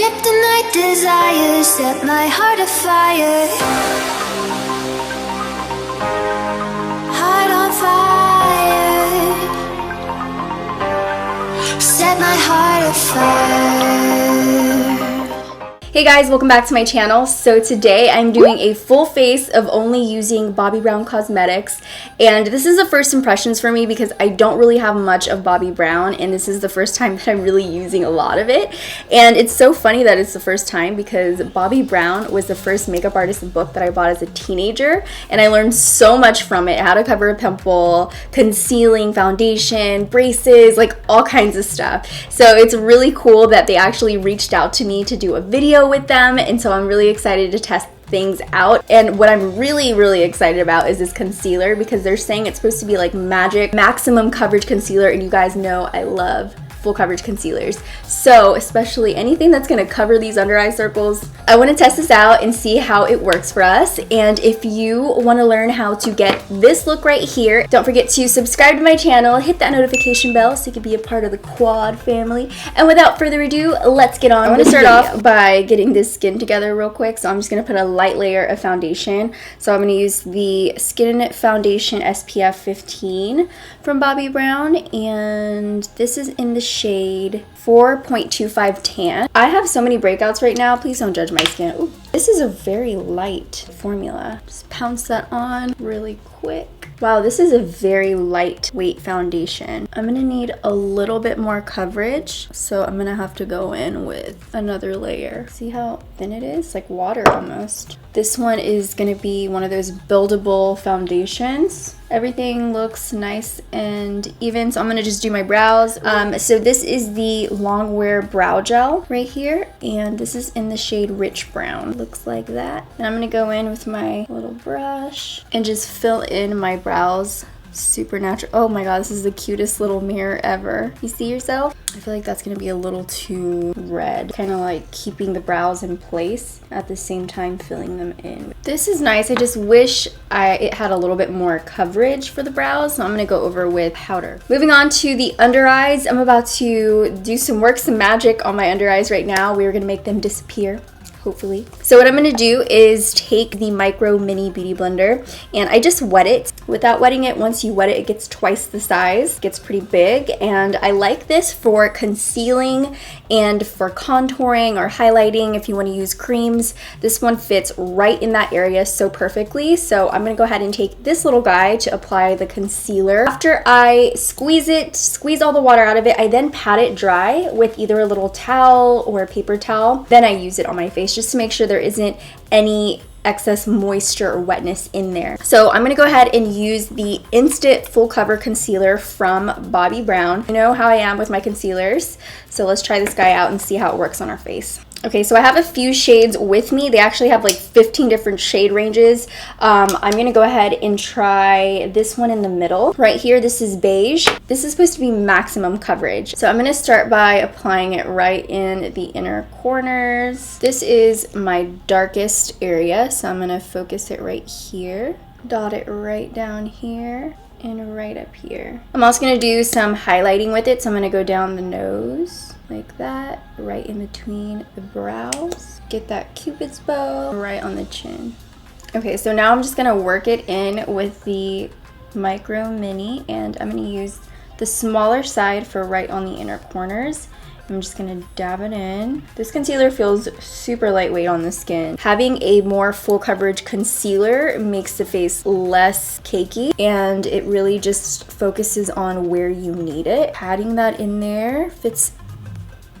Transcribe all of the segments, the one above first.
kryptonite desires set my heart afire. Heart on fire. Set my heart afire. Hey guys, welcome back to my channel. So today I'm doing a full face of only using Bobbi Brown Cosmetics, and this is the first impressions for me because I don't really have much of Bobbi Brown, and this is the first time that I'm really using a lot of it. And it's so funny that it's the first time because Bobbi Brown was the first makeup artist book that I bought as a teenager, and I learned so much from it: how to cover a pimple, concealing, foundation, braces, like all kinds of stuff. So it's really cool that they actually reached out to me to do a video with them, and so I'm really excited to test things out. And what I'm really excited about is this concealer, because they're saying it's supposed to be like magic maximum coverage concealer, and you guys know I love full coverage concealers, so especially anything that's going to cover these under eye circles. I want to test this out and see how it works for us. And if you want to learn how to get this look right here, don't forget to subscribe to my channel, hit that notification bell so you can be a part of the quad family. And without further ado, let's get on. I want to start off by getting this skin together real quick, so I'm just going to put a light layer of foundation. So I'm going to use the Skin Foundation SPF 15 from Bobbi Brown, and this is in the shade 4.25 tan. I have so many breakouts right now, please don't judge my skin. Ooh, this is a very light formula. Just pounce that on really quick. Wow, this is a very lightweight foundation. I'm gonna need a little bit more coverage, so I'm gonna have to go in with another layer. See how thin it is? Like water almost. This one is gonna be one of those buildable foundations. Everything looks nice and even, so I'm gonna just do my brows. So this is the Longwear Brow Gel right here, and this is in the shade Rich Brown. Looks like that. And I'm gonna go in with my little brush and just fill in my brows. Super natural. Oh my god, this is the cutest little mirror ever. You see yourself? I feel like that's gonna be a little too red. Kind of like keeping the brows in place at the same time filling them in. This is nice. I just wish it had a little bit more coverage for the brows, so I'm gonna go over with powder. Moving on to the under eyes. I'm about to do some magic on my under eyes right now. We're gonna make them disappear, hopefully. So what I'm gonna do is take the Micro Mini Beauty Blender, and I just wet it. Without wetting it, once you wet it, it gets twice the size. It gets pretty big, and I like this for concealing and for contouring or highlighting if you wanna use creams. This one fits right in that area so perfectly. So I'm gonna go ahead and take this little guy to apply the concealer. After I squeeze all the water out of it, I then pat it dry with either a little towel or a paper towel. Then I use it on my face just to make sure there isn't any excess moisture or wetness in there. So I'm gonna go ahead and use the Instant Full Cover Concealer from Bobbi Brown. You know how I am with my concealers, so let's try this guy out and see how it works on our face. Okay, so I have a few shades with me. They actually have like 15 different shade ranges. I'm gonna go ahead and try this one in the middle. Right here, this is Beige. This is supposed to be maximum coverage. So I'm gonna start by applying it right in the inner corners. This is my darkest area, so I'm gonna focus it right here. Dot it right down here and right up here. I'm also gonna do some highlighting with it, so I'm gonna go down the nose like that, right in between the brows. Get that Cupid's bow right on the chin. Okay, so now I'm just gonna work it in with the Micro Mini, and I'm gonna use the smaller side for right on the inner corners. I'm just gonna dab it in. This concealer feels super lightweight on the skin. Having a more full coverage concealer makes the face less cakey, and it really just focuses on where you need it. Patting that in there fits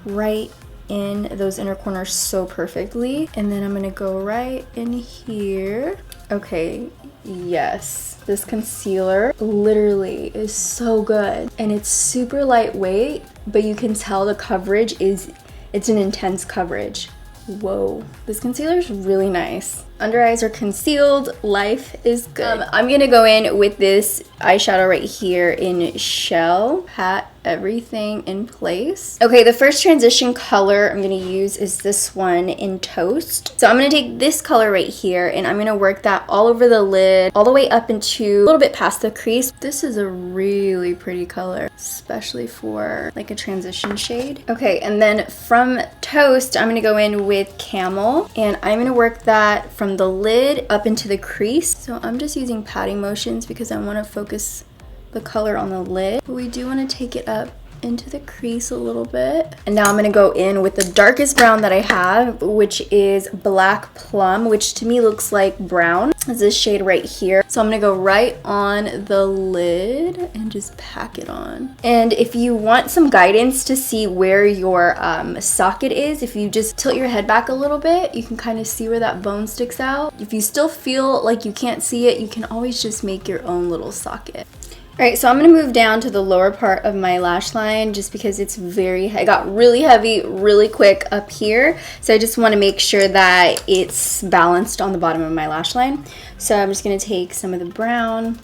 right in those inner corners so perfectly. And then I'm gonna go right in here. Okay, yes, this concealer literally is so good, and it's super lightweight, but you can tell the coverage it's an intense coverage. Whoa, this concealer is really nice. Under eyes are concealed, life is good. I'm gonna go in with this eyeshadow right here in Shell. Pat everything in place. Okay, the first transition color I'm going to use is this one in Toast. So I'm going to take this color right here and I'm going to work that all over the lid, all the way up into a little bit past the crease. This is a really pretty color, especially for like a transition shade. Okay, and then from Toast, I'm going to go in with Camel and I'm going to work that from the lid up into the crease. So I'm just using patting motions because I want to focus the color on the lid, but we do want to take it up into the crease a little bit. And now I'm going to go in with the darkest brown that I have, which is Black Plum, which to me looks like brown. It's this shade right here. So I'm going to go right on the lid and just pack it on. And if you want some guidance to see where your socket is, if you just tilt your head back a little bit, you can kind of see where that bone sticks out. If you still feel like you can't see it, you can always just make your own little socket. Alright, so I'm going to move down to the lower part of my lash line just because it got really heavy really quick up here. So I just want to make sure that it's balanced on the bottom of my lash line. So I'm just going to take some of the brown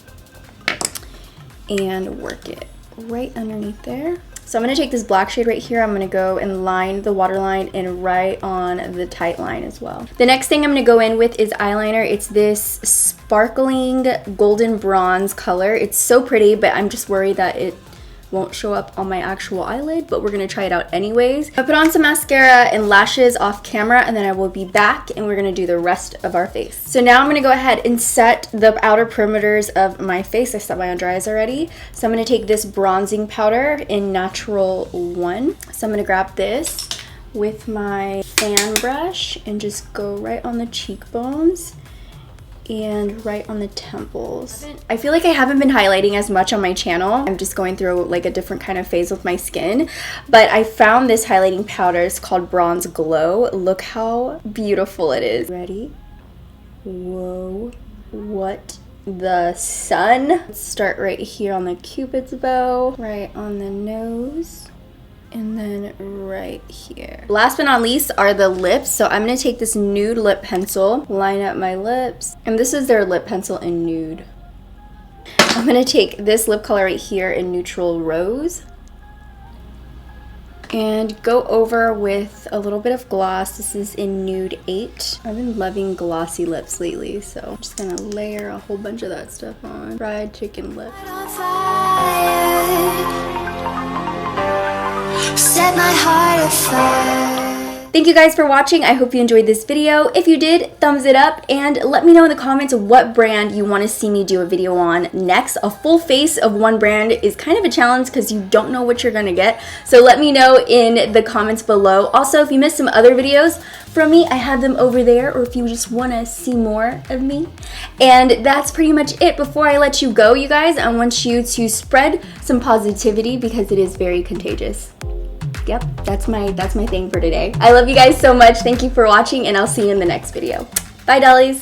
and work it right underneath there. So I'm going to take this black shade right here. I'm going to go and line the waterline and right on the tight line as well. The next thing I'm going to go in with is eyeliner. It's this sparkling golden bronze color. It's so pretty, but I'm just worried that it won't show up on my actual eyelid, but we're going to try it out anyways. I put on some mascara and lashes off camera, and then I will be back and we're going to do the rest of our face. So now I'm going to go ahead and set the outer perimeters of my face. I set my under eyes already. So I'm going to take this bronzing powder in Natural 1. So I'm going to grab this with my fan brush and just go right on the cheekbones and right on the temples. I feel like I haven't been highlighting as much on my channel. I'm just going through like a different kind of phase with my skin, but I found this highlighting powder. It's called Bronze Glow. Look how beautiful it is. Ready? Whoa, what the sun. Let's start right here on the Cupid's bow, right on the nose, and then right here. Last but not least are the lips. So I'm going to take this nude lip pencil, line up my lips, and this is their lip pencil in nude. I'm going to take this lip color right here in Neutral Rose and go over with a little bit of gloss. This is in Nude 8. I've been loving glossy lips lately, so I'm just going to layer a whole bunch of that stuff on. Fried chicken lip. Set my heart afire. Thank you guys for watching. I hope you enjoyed this video. If you did, thumbs it up and let me know in the comments what brand you want to see me do a video on next. A full face of one brand is kind of a challenge because you don't know what you're going to get. So let me know in the comments below. Also, if you missed some other videos from me, I have them over there, or if you just want to see more of me. And that's pretty much it. Before I let you go, you guys, I want you to spread some positivity because it is very contagious. Yep, that's my thing for today. I love you guys so much. Thank you for watching, and I'll see you in the next video. Bye, dollies.